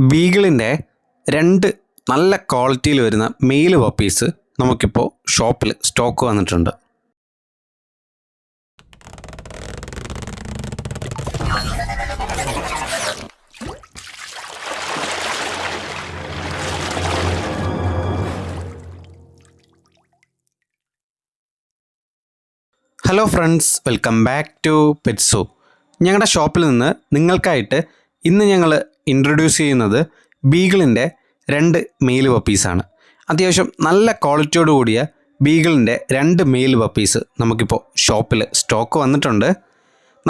ബീഗിളിൻ്റെ രണ്ട് നല്ല ക്വാളിറ്റിയിൽ വരുന്ന മെയിൽ പപ്പീസ് നമുക്കിപ്പോൾ ഷോപ്പിൽ സ്റ്റോക്ക് വന്നിട്ടുണ്ട്. Hello friends, welcome back to Petso. ഞങ്ങളുടെ ഷോപ്പിൽ നിന്ന് നിങ്ങൾക്കായിട്ട് ഇന്ന് ഞങ്ങൾ ഇൻട്രൊഡ്യൂസ് ചെയ്യുന്നത് ബീഗിളിൻ്റെ രണ്ട് മെയിൽ പപ്പീസാണ്. അത്യാവശ്യം നല്ല ക്വാളിറ്റിയോട് കൂടിയ ബീഗിളിൻ്റെ രണ്ട് മെയിൽ പപ്പീസ് നമുക്കിപ്പോൾ ഷോപ്പിൽ സ്റ്റോക്ക് വന്നിട്ടുണ്ട്.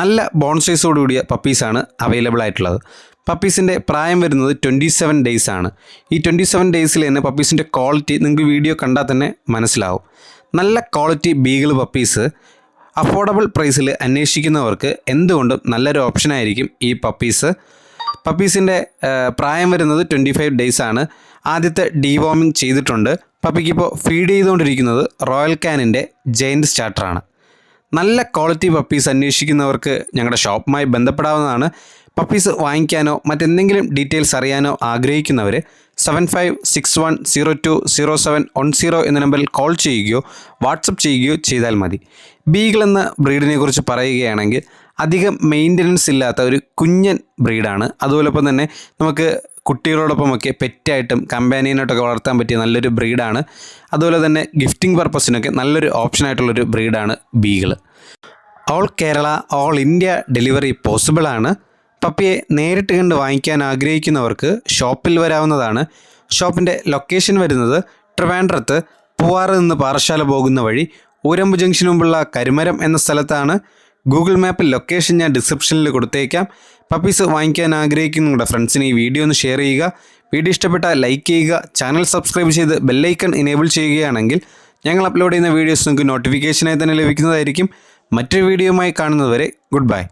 നല്ല ബോൺ സൈസോട് കൂടിയ പപ്പീസാണ് അവൈലബിൾ ആയിട്ടുള്ളത്. പപ്പീസിൻ്റെ പ്രായം വരുന്നത് 27 ഡേയ്സ് ആണ്. ഈ 27 ഡേയ്സിൽ തന്നെ പപ്പീസിൻ്റെ ക്വാളിറ്റി നിങ്ങൾക്ക് വീഡിയോ കണ്ടാൽ തന്നെ മനസ്സിലാവും. നല്ല ക്വാളിറ്റി ബീഗിൾ പപ്പീസ് അഫോർഡബിൾ പ്രൈസിൽ അന്വേഷിക്കുന്നവർക്ക് എന്തുകൊണ്ടും നല്ലൊരു ഓപ്ഷനായിരിക്കും ഈ പപ്പീസിൻ്റെ പ്രായം വരുന്നത് 25 ഡേയ്സ് ആണ്. ആദ്യത്തെ ഡീവോമിങ് ചെയ്തിട്ടുണ്ട്. പപ്പിക്കിപ്പോൾ ഫീഡ് ചെയ്തുകൊണ്ടിരിക്കുന്നത് റോയൽ കാനിൻ്റെ ജയൻറ്റ് സ്റ്റാർട്ടറാണ്. നല്ല ക്വാളിറ്റി പപ്പീസ് അന്വേഷിക്കുന്നവർക്ക് ഞങ്ങളുടെ ഷോപ്പുമായി ബന്ധപ്പെടാവുന്നതാണ്. പപ്പീസ് വാങ്ങിക്കാനോ മറ്റെന്തെങ്കിലും ഡീറ്റെയിൽസ് അറിയാനോ ആഗ്രഹിക്കുന്നവർ 7561020710 എന്ന നമ്പറിൽ കോൾ ചെയ്യുകയോ വാട്സപ്പ് ചെയ്യുകയോ ചെയ്താൽ മതി. ബീഗിൾ എന്ന ബ്രീഡിനെ കുറിച്ച് പറയുകയാണെങ്കിൽ അധികം മെയിൻ്റനൻസ് ഇല്ലാത്ത ഒരു കുഞ്ഞൻ ബ്രീഡാണ്. അതുപോലൊപ്പം തന്നെ നമുക്ക് കുട്ടികളോടൊപ്പമൊക്കെ പെറ്റായിട്ടും കമ്പാനിയനായിട്ടൊക്കെ വളർത്താൻ പറ്റിയ നല്ലൊരു ബ്രീഡാണ്. അതുപോലെ തന്നെ ഗിഫ്റ്റിംഗ് പർപ്പസിനൊക്കെ നല്ലൊരു ഓപ്ഷനായിട്ടുള്ളൊരു ബ്രീഡാണ് beagle. All Kerala all India delivery പോസിബിളാണ്. പപ്പിയെ നേരിട്ട് കണ്ട് വാങ്ങിക്കാൻ ആഗ്രഹിക്കുന്നവർക്ക് ഷോപ്പിൽ വരാവുന്നതാണ്. ഷോപ്പിൻ്റെ ലൊക്കേഷൻ വരുന്നത് ട്രിവാൻഡ്രത്ത് പൂവാറ് നിന്ന് പാറശാല പോകുന്ന വഴി ഊരമ്പ് ജംഗ്ഷന് മുമ്പുള്ള കരുമരം എന്ന സ്ഥലത്താണ്. ഗൂഗിൾ മാപ്പിൽ ലൊക്കേഷൻ ഞാൻ ഡിസ്ക്രിപ്ഷനിൽ കൊടുത്തേക്കാം. പപ്പീസ് വാങ്ങിക്കാൻ ആഗ്രഹിക്കുന്ന നിങ്ങളുടെ ഫ്രണ്ട്സിന് ഈ വീഡിയോ ഒന്ന് ഷെയർ ചെയ്യുക. വീഡിയോ ഇഷ്ടപ്പെട്ടാൽ ലൈക്ക് ചെയ്യുക. ചാനൽ സബ്സ്ക്രൈബ് ചെയ്ത് ബെല്ലൈക്കൺ എനേബിൾ ചെയ്യുകയാണെങ്കിൽ ഞങ്ങൾ അപ്ലോഡ് ചെയ്യുന്ന വീഡിയോസ് നിങ്ങൾക്ക് നോട്ടിഫിക്കേഷനായി തന്നെ ലഭിക്കുന്നതായിരിക്കും. മറ്റൊരു വീഡിയോയുമായി കാണുന്നതുവരെ ഗുഡ് ബൈ.